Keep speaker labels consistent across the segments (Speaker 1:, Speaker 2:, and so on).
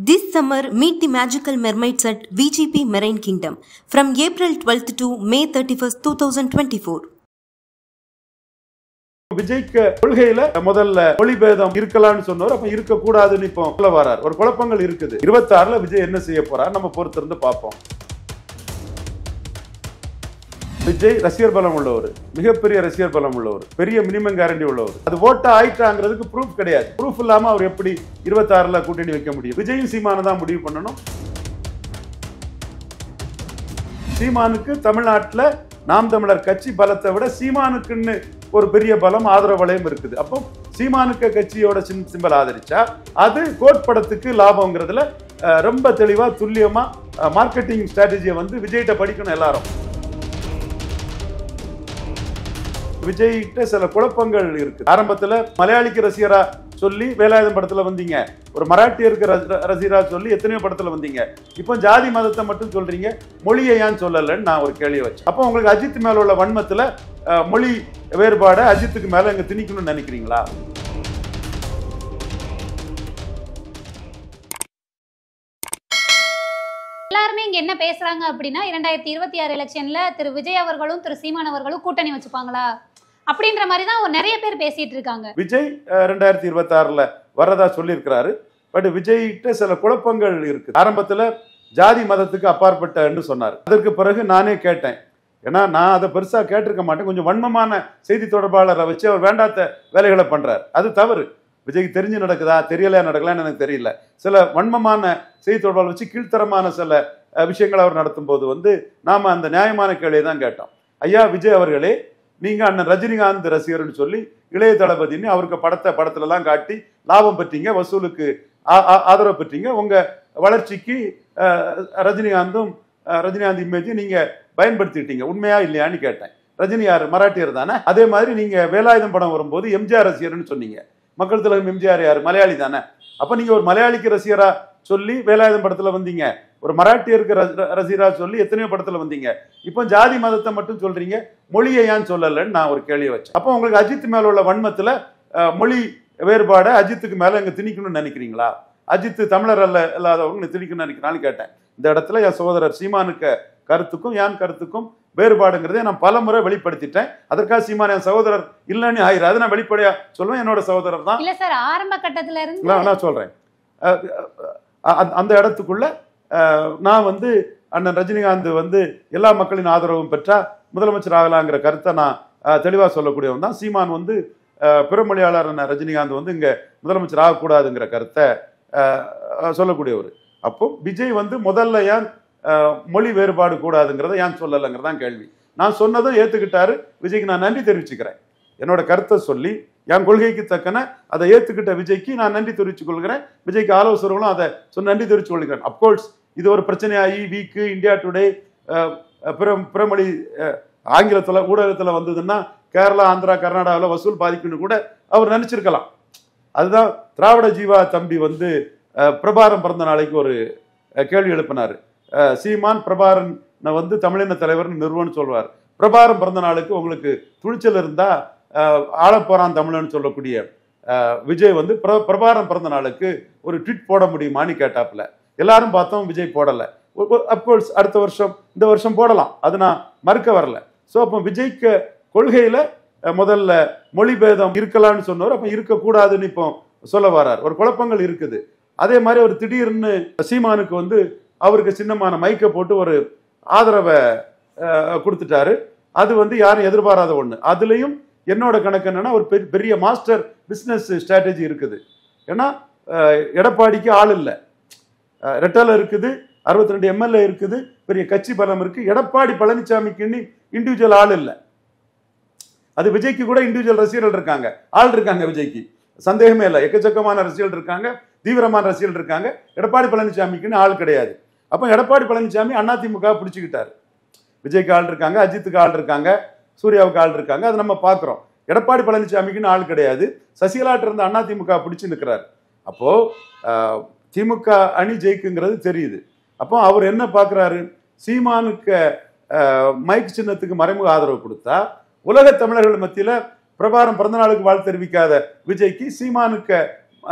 Speaker 1: This summer, meet the magical mermaids at VGP Marine Kingdom from April 12th to May 31st, 2024.
Speaker 2: விஜய்க்கு கொள்கையில முதல்ல மொழிபேதம் இருக்கலாம்னு சொன்னார். அப்ப இருக்க கூடாதுன்னு இப்போ சொல்ல வரார். ஒரு குழப்பங்கள் இருக்குது. 26ல விஜய் என்ன செய்ய போறார் நம்ம பொறுத்திருந்து பார்ப்போம். விஜய் ரசிகர் பலம் உள்ளவர், மிகப்பெரிய ரசிகர் பலம் உள்ளவர், பெரிய மினிமம் கேரண்டி உள்ளவர். அது ஓட்டா ஆயிட்டாங்கிறதுக்கு ப்ரூஃப் கிடையாது. ப்ரூஃப் இல்லாம அவர் எப்படி 26ல கூட்டணி வைக்க முடியும்? விஜயும் சீமானை தான் முடிவு பண்ணணும். சீமானுக்கு தமிழ்நாட்டில் நாம் தமிழர் கட்சி பலத்தை விட சீமானுக்குன்னு ஒரு பெரிய பலம் ஆதரவு வளையம் இருக்குது. அப்போ சீமானுக்கு கட்சியோட சிம்பல் ஆதரிச்சா அது கோட் படத்துக்கு லாபம்ங்கிறதுல ரொம்ப தெளிவா துல்லியமா மார்க்கெட்டிங் ஸ்ட்ராட்டஜியை வந்து விஜய்கிட்ட படிக்கணும் எல்லாரும். விஜய்கிட்ட சில குழப்பங்கள் இருக்கு. ஆரம்பத்துல மலையாளிக்கு ரசிகரா சொல்லி வேலாயுதம் படத்துல வந்தீங்க, ஒரு மராட்டியருக்கு ரசிகரா சொல்லி எத்தனையோ படத்துல வந்தீங்க. இப்போ ஜாதி மதத்தை மட்டும் சொல்றீங்க, மொழியை ஏன் சொல்லலன்னு நான் ஒரு கேள்வி வச்சேன். அப்போ உங்களுக்கு அஜித் மேல உள்ள வன்மத்துல மொழி வேறுபாடு அஜித்துக்கு மேல இங்க திணிக்கணும்னு நினைக்கிறீங்களா?
Speaker 3: எல்லாருமே இங்க என்ன பேசுறாங்க அப்படின்னா 2026 எலெக்ஷன்ல திரு விஜய் அவர்களும் திரு சீமான் அவர்களும் கூட்டணி வச்சுப்பாங்களா அப்படின்ற மாதிரி தான் நிறைய பேர் பேசிட்டு இருக்காங்க.
Speaker 2: விஜய் 2026ல வரதா சொல்லியிருக்கிறாரு. பட் விஜய்கிட்ட சில குழப்பங்கள் இருக்கு. ஆரம்பத்துல ஜாதி மதத்துக்கு அப்பாற்பட்டன்னு சொன்னார். அதற்கு பிறகு நானே கேட்டேன். ஏன்னா நான் அதை பெருசா கேட்டிருக்க மாட்டேன். கொஞ்சம் வன்மமான செய்தி தொடர்பாளரை வச்சு அவர் வேண்டாத்த வேலைகளை பண்றாரு. அது தவறு. விஜய்க்கு தெரிஞ்சு நடக்குதா தெரியலையா நடக்கலான்னு எனக்கு தெரியல. சில வன்மமான செய்தி தொடர்பாளர் வச்சு கீழ்த்தரமான சில விஷயங்களை அவர் நடத்தும் போது வந்து நாம அந்த நியாயமான கேள்வியை தான் கேட்டோம். ஐயா விஜய் அவர்களே, நீங்க அண்ணன் ரஜினிகாந்த் ரசிகர்னு சொல்லி இளைய தளபதினு அவருக்கு படத்துல எல்லாம் காட்டி லாபம் பெற்றீங்க, வசூலுக்கு ஆதரவு பெற்றீங்க. உங்க வளர்ச்சிக்கு ரஜினிகாந்த் இமேஜ் நீங்க பயன்படுத்திட்டீங்க, உண்மையா இல்லையான்னு கேட்டேன். ரஜினி யார்? மராட்டியர் தானே. அதே மாதிரி நீங்க வேலாயுதம் படம் வரும்போது எம்ஜிஆர் ரசிகர்னு சொன்னீங்க. மக்கள் தலைவர் எம்ஜிஆர் யார்? மலையாளி தானே. அப்ப நீங்க ஒரு மலையாளிக்கு ரசிகரா சொல்லி வேலாயுதம் படத்துல வந்தீங்க, ஒரு மராட்டியருக்கு ரசிகரா சொல்லி எத்தனையோ படத்துல வந்தீங்க. இப்போ ஜாதி மதத்தை மட்டும் சொல்றீங்க, மொழியை ஏன் சொல்லலன்னு நான் ஒரு கேள்வி வச்சேன். அப்போ உங்களுக்கு அஜித் மேல உள்ள வன்மத்துல மொழி வேறுபாடு அஜித்துக்கு மேல இங்க திணிக்கணும்னு நினைக்கிறீங்களா? அஜித் தமிழர் இல்லாதவங்க திணிக்கணும்னு நினைக்கிறான்னு கேட்டேன். இந்த இடத்துல என் சகோதரர் சீமானுக்கு கருத்துக்கும் என் கருத்துக்கும் வேறுபாடுங்கிறதே நான் பல முறை வெளிப்படுத்திட்டேன். அதற்காக சீமான் என் சகோதரர் இல்லைன்னு ஆயிராது. நான் வெளிப்படையா சொல்லுவேன், என்னோட சகோதரர் தான்.
Speaker 3: இல்ல சார், ஆரம்ப கட்டத்துல இருந்து
Speaker 2: நான் சொல்றேன். அந்த இடத்துக்குள்ள நான் வந்து அண்ணன் ரஜினிகாந்த் வந்து எல்லா மக்களின் ஆதரவும் பெற்றா முதலமைச்சர் ஆகலாங்கிற கருத்தை நான் தெளிவா சொல்லக்கூடியவன் தான். சீமான் வந்து பிறமொழியாளர் ரஜினிகாந்த் வந்து இங்க முதலமைச்சர் ஆகக்கூடாதுங்கிற கருத்தை சொல்லக்கூடியவர். அப்போ விஜய் வந்து முதல்ல ஏன் மொழி வேறுபாடு கூடாதுங்கிறத ஏன் சொல்லலைங்கிறதான் கேள்வி. நான் சொன்னதும் ஏத்துக்கிட்டாரு. விஜய்க்கு நான் நன்றி தெரிவிச்சுக்கிறேன். என்னோட கருத்தை சொல்லி என் கொள்கைக்கு தக்கன அதை ஏத்துக்கிட்ட விஜய்க்கு நான் நன்றி தெரிவித்துக் கொள்கிறேன். விஜய்க்கு ஆலோசகர்களும் அதை நன்றி தெரிவித்துக் கொள்கிறேன். அப்கோர்ஸ் இது ஒரு பிரச்சனையாகி வீக்கு இந்தியா டுடே பிறமொழி ஆங்கிலத்துல ஊடகத்துல வந்ததுன்னா கேரளா ஆந்திரா கர்நாடகாவில் வசூல் பாதிக்குன்னு கூட அவர் நினைச்சிருக்கலாம். அதுதான் திராவிட ஜீவா தம்பி வந்து பிரபாரம் பிறந்த நாளைக்கு ஒரு கேள்வி எழுப்பினாரு. சீமான் பிரபாரன் வந்து தமிழின தலைவர்னு நிறுவனம் சொல்வார். பிரபாரம் பிறந்த நாளுக்கு உங்களுக்கு துணிச்சல் இருந்தா ஆளப்போறான் தமிழன்னு சொல்லக்கூடிய விஜய் வந்து பிரபாரம் பிறந்த நாளுக்கு ஒரு ட்வீட் போட முடியுமான்னு கேட்டாப்புல. எல்லாரும் பார்த்தோம், விஜய் போடல. அப்கோர்ஸ் அடுத்த வருஷம் இந்த வருஷம் போடலாம், அது நான் மறுக்க வரல. ஸோ அப்போ விஜய்க்கு கொள்கையில முதல்ல மொழிபேதம் இருக்கலாம்னு சொன்னார். அப்ப இருக்கக்கூடாதுன்னு இப்போ சொல்ல வரார். ஒரு குழப்பங்கள் இருக்குது. அதே மாதிரி ஒரு திடீர்னு சீமானுக்கு வந்து அவருக்கு சின்னமான மைக்கை போட்டு ஒரு ஆதரவை கொடுத்துட்டாரு. அது வந்து யாரும் எதிர்பாராத ஒண்ணு. அதுலயும் என்னோட கணக்கு என்னன்னா ஒரு பெரிய மாஸ்டர் பிசினஸ் ஸ்ட்ராட்டஜி இருக்குது. ஏன்னா எடப்பாடிக்கு ஆள் இல்லை, ரெட்டலை இருக்குது, 62 எம்எல்ஏ இருக்குது, பெரிய கட்சி பலம் இருக்கு. எடப்பாடி பழனிசாமிக்கு இண்டிவிஜுவல் ஆள் இல்லை. அது விஜய்க்கு கூட இண்டிவிஜுவல் ரசிகர்கள் இருக்காங்க, ஆள் இருக்காங்க. விஜய்க்கு சந்தேகமே இல்லை, எக்கச்சக்கமான ரசிகர்கள் இருக்காங்க, தீவிரமான ரசிகர்கள் இருக்காங்க. எடப்பாடி பழனிசாமிக்குன்னு ஆள் கிடையாது. அப்போ எடப்பாடி பழனிசாமி அதிமுக பிடிச்சிக்கிட்டாரு. விஜய்க்கு ஆள் இருக்காங்க, அஜித்துக்கு ஆள் இருக்காங்க, சூர்யாவுக்கு ஆள் இருக்காங்க. அது நம்ம பார்க்குறோம். எடப்பாடி பழனிசாமிக்குன்னு ஆள் கிடையாது. சசிகலாட்ட இருந்து அதிமுக பிடிச்சு நிற்கிறாரு. அப்போ திமுக அணி ஜெயிக்குங்கிறது தெரியுது. அப்போ அவர் என்ன பார்க்குறாரு? சீமானுக்கு மைக் சின்னத்துக்கு மறைமுக ஆதரவு கொடுத்தா உலக தமிழர்கள் மத்தியில் பிரபாரம் பிறந்தநாளுக்கு வாழ்த்து தெரிவிக்காத விஜய்க்கு சீமானுக்கு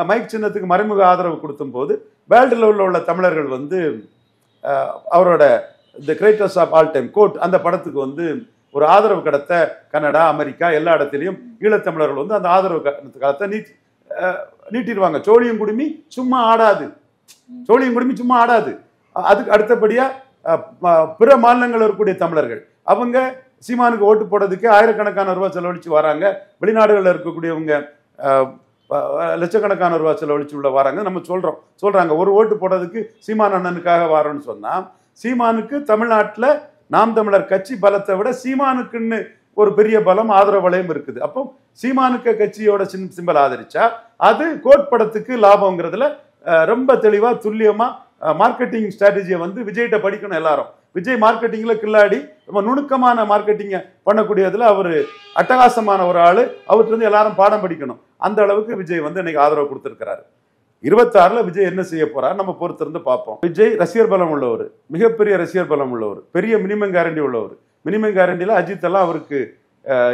Speaker 2: மைக் சின்னத்துக்கு மறைமுக ஆதரவு கொடுத்தும் போது வேர்ல்டு லெவலில் உள்ள தமிழர்கள் வந்து அவரோட the greatest of all time GOAT அந்த படத்துக்கு வந்து ஒரு ஆதரவு கடத்தை கனடா, அமெரிக்கா எல்லா இடத்துலையும் ஈழத்தமிழர்கள் வந்து அந்த ஆதரவு கடத்தை நீட்டிடுவாங்க. சோழியம் குடுமி சும்மா ஆடாது, சோழியம் குடுமி சும்மா ஆடாது. அதுக்கு அடுத்தபடியா பிற மாநிலங்கள் இருக்கக்கூடிய தமிழர்கள் அவங்க சீமானுக்கு ஓட்டு போடுறதுக்கு ஆயிரக்கணக்கான ரூபாய் செலவழிச்சு வராங்க. வெளிநாடுகளில் இருக்கக்கூடியவங்க லட்சக்கணக்கான ரூபாய் செலவழிச்சு உள்ள வராங்க. நம்ம சொல்றாங்க ஒரு ஓட்டு போடுறதுக்கு சீமான் அண்ணனுக்காக வரோன்னு சொன்னா, சீமானுக்கு தமிழ்நாட்டில் நாம் தமிழர் கட்சி பலத்தை விட சீமானுக்குன்னு ஒரு பெரிய பலம் ஆதரவு வளையம் இருக்குது. அப்போ சீமானுக்கு கட்சியோட சிம்பல் ஆதரிச்சா அது கோட் படத்துக்கு லாபம்ங்கிறதுல ரொம்ப தெளிவா துல்லியமா மார்க்கெட்டிங் ஸ்ட்ராட்டஜியை வந்து விஜய்கிட்ட படிக்கணும் எல்லாரும். விஜய் மார்க்கெட்டிங்ல கில்லாடி ரொம்ப நுணுக்கமான மார்க்கெட்டிங்கை பண்ணக்கூடியதுல அவரு அட்டகாசமான ஒரு ஆளு. அவர்கிட்ட இருந்து எல்லாரும் பாடம் படிக்கணும். அந்த அளவுக்கு விஜய் வந்து இன்னைக்கு ஆதரவு கொடுத்திருக்கிறாரு. 26ல விஜய் என்ன செய்ய போறாரு நம்ம பொறுத்திருந்து பார்ப்போம். விஜய் ரசிகர் பலம் உள்ளவர், மிகப்பெரிய ரசிகர் பலம் உள்ளவர், பெரிய மினிமம் கேரண்டி உள்ளவர். மினிமம் கேரண்டியில அஜித் எல்லாம் அவருக்கு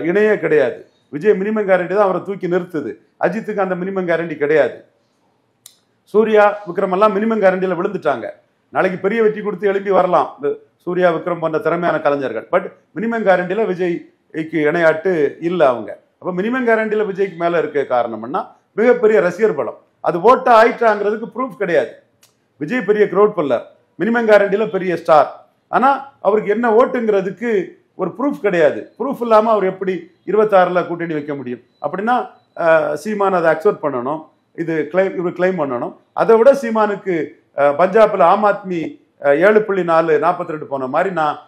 Speaker 2: இணையே கிடையாது. விஜய் மினிமம் கேரண்டி தான் அவரை தூக்கி நிறுத்துது. அஜித்துக்கு அந்த மினிமம் கேரண்டி கிடையாது. சூர்யா, விக்ரம் எல்லாம் மினிமம் கேரண்டியில விழுந்துட்டாங்க. நாளைக்கு பெரிய வெற்றி கொடுத்து எழுப்பி வரலாம் சூர்யா, விக்ரம் போன்ற திறமையான கலைஞர்கள். பட் மினிமம் கேரண்டியில விஜய்க்கு இணையாட்டு இல்லை அவங்க. அப்போ மினிமம் கேரண்டியில விஜய்க்கு மேல இருக்க காரணம்னா மிகப்பெரிய ரசிகர் பலம். அது ஓட்டா ஆயிட்டாங்கிறதுக்கு ப்ரூஃப் கிடையாது. விஜய் பெரிய க்ரௌட் புல்லர், மினிமம் கேரண்டியில பெரிய ஸ்டார். ஆனா அவருக்கு என்ன ஓட்டுங்கிறதுக்கு ஒரு ப்ரூஃப் கிடையாது. ப்ரூஃப் இல்லாம அவர் எப்படி 26ல கூட்டணி வைக்க முடியும்? அப்படின்னா சீமான் அதை அக்செப்ட் பண்ணணும், இவர் கிளைம் பண்ணணும். அதை விட சீமானுக்கு பஞ்சாப்ல ஆம் ஆத்மி 7.442 போன மாதிரி நான்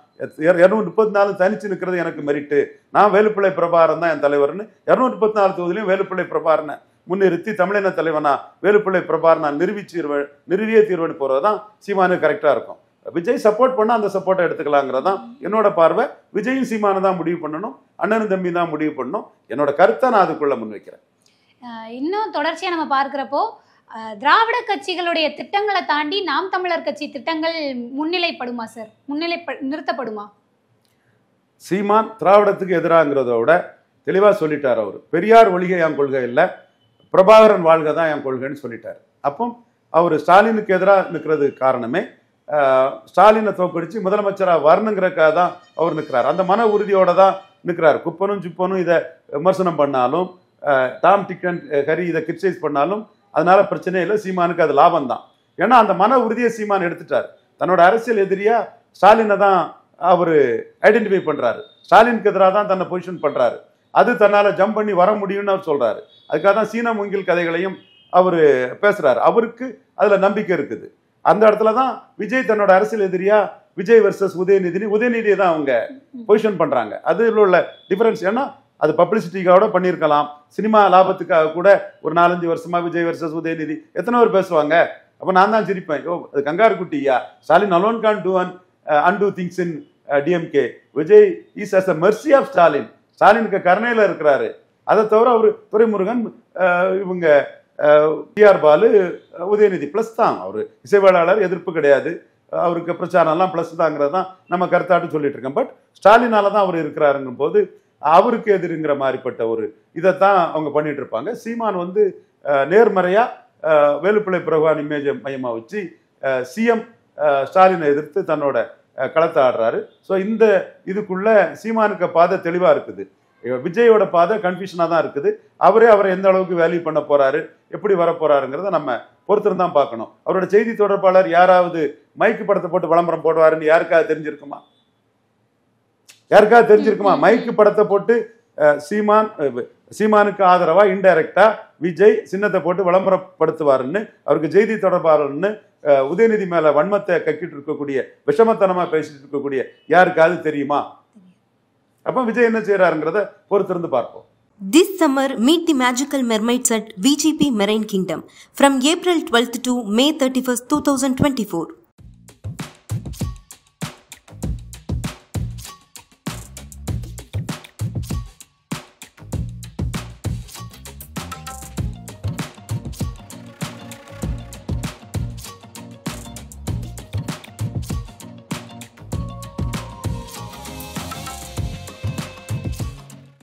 Speaker 2: 234 தனிச்சு நிற்கிறது எனக்கு மெரிட்டு. நான் வேலுப்பிள்ளை பிரபாகரன் தான் என் தலைவர்னு 234 தொகுதியிலையும் வேலுப்பிள்ளை பிரபாகரனை முன்னிறுத்தி தமிழின தலைவனா வேலுப்பிள்ளை பிரபாகரன் நான் நிறுவியே தீர்வுன்னு போறதுதான் சீமானுக்கு கரெக்டா இருக்கும். விஜய் சப்போர்ட் பண்ணா அந்த சப்போர்ட்டை எடுத்துக்கலாங்கிறதான் என்னோட பார்வை. விஜயும் சீமானு தான் முடிவு பண்ணணும், அண்ணனும் தம்பி தான் முடிவு பண்ணணும். என்னோட கருத்தை நான் அதுக்குள்ள முன்வைக்கிறேன்.
Speaker 3: இன்னும் தொடர்ச்சியா நம்ம பார்க்கிறப்போ திராவிட கட்சிகளுடைய திட்டங்களை தாண்டி நாம் தமிழர் கட்சி திட்டங்கள் முன்னிலைப்படுமா சார்? நிறுத்தப்படுமா?
Speaker 2: சீமான் திராவிடத்துக்கு எதிராங்கிறத விட தெளிவா சொல்லிட்டார். அவர் பெரியார் ஒழிகை என் கொள்கை இல்லை, பிரபாகரன் வாழ்கை தான் என் கொள்கைன்னு சொல்லிட்டார். அப்போ அவர் ஸ்டாலினுக்கு எதிராக நிற்கிறது காரணமே ஸ்டாலினை தோக்கடிச்சு முதலமைச்சராக வரணுங்கிறக்காக தான் அவர் நிற்கிறார். அந்த மன உறுதியோட தான் நிற்கிறார். குப்பனும் சிப்பனும் இதை விமர்சனம் பண்ணாலும், டாம் டிக்கன் ஹரி இதை கிரிட்டிசைஸ் பண்ணாலும் அதனால பிரச்சனை இல்லை. சீமானுக்கு அது லாபம் தான். ஏன்னா அந்த மன உறுதியை சீமான் எடுத்துட்டார். தன்னோட அரசியல் எதிரியா ஸ்டாலினை தான் அவர் ஐடென்டிஃபை பண்றாரு. ஸ்டாலினுக்கு எதிராக தான் தன்னை பொசிஷன் பண்றாரு. அது தன்னால ஜம்ப் பண்ணி வர முடியும்னு அவர் சொல்றாரு. அதுக்காக தான் சீன மூங்கில் கதைகளையும் அவர் பேசுறாரு. அவருக்கு அதுல நம்பிக்கை இருக்குது. அந்த இடத்துல தான் விஜய் தன்னோட அரசியல் எதிரியா விஜய் வர்சஸ் உதயநிதியை தான் அவங்க பொசிஷன் பண்றாங்க. அதுல உள்ள டிஃபரன்ஸ். ஏன்னா அது பப்ளிசிட்டிக்காக பண்ணியிருக்கலாம், சினிமா லாபத்துக்காக கூட ஒரு 4-5 வருஷமா விஜய் வர்சஸ் உதயநிதி எத்தனை பேர் பேசுவாங்க. அப்ப நான் தான் சிரிப்பேன், யோ அது கங்காரு குட்டியா, Stalin alone can't do undo things in DMK. Vijay is as a mercy of Stalin. ஸ்டாலினுக்கு கருணையில இருக்கிறாரு. அதை தவிர அவர் துரைமுருகன், இவங்க டிஆர் பாலு, உதயநிதி பிளஸ் தான். அவரு இசைவேளாளர், எதிர்ப்பு கிடையாது. அவருக்கு பிரச்சாரம் எல்லாம் பிளஸ் தாங்கிறது தான் நம்ம கருத்தாட்டு சொல்லிட்டு இருக்கோம். பட் ஸ்டாலினால தான் அவர் இருக்கிறாருங்கும் போது அவருக்கு எதிர்ங்கிற மாதிரிப்பட்ட ஒரு இதைத்தான் அவங்க பண்ணிட்டு இருப்பாங்க. சீமான் வந்து நேர்மறையா வேலுப்பிள்ளை பிரபாகரன் இமேஜை மையமா வச்சு சிஎம் ஸ்டாலினை எதிர்த்து தன்னோட களத்தை ஆடுறாரு. ஸோ இந்த இதுக்குள்ள சீமானுக்கு பாதை தெளிவா இருக்குது. விஜயோட பாதை கன்ஃபியூஷனா தான் இருக்குது. அவரை எந்த அளவுக்கு வேல்யூ பண்ண போறாரு, எப்படி வர போறாருங்கிறத நம்ம பொறுத்திருந்து தான் பார்க்கணும். அவரோட செய்தி தொடர்பாளர் யாராவது மைக்கு படத்தை போட்டு விளம்பரம் போடுவாருன்னு யாருக்காவது தெரிஞ்சிருக்குமா? மைக்கு படத்தை போட்டு சீமானுக்கு ஆதரவா இன்டைரக்டா விஜய் சின்னத்தை போட்டு விளம்பரப்படுத்துவாருன்னு, அவருக்கு செய்தி தொடர்பாளர்னு உதயநிதி மேல வன்மத்தை கக்கிட்டு இருக்கக்கூடிய, விஷமத்தனமா பேசிட்டு இருக்கக்கூடிய யாருக்காவது தெரியுமா? அப்ப விஜய் என்ன செய்யறாருங்கிறத பொறுத்திருந்து பார்ப்போம்.
Speaker 1: This summer, meet the magical mermaids at VGP Marine Kingdom from April 12th to May 31st, 2024.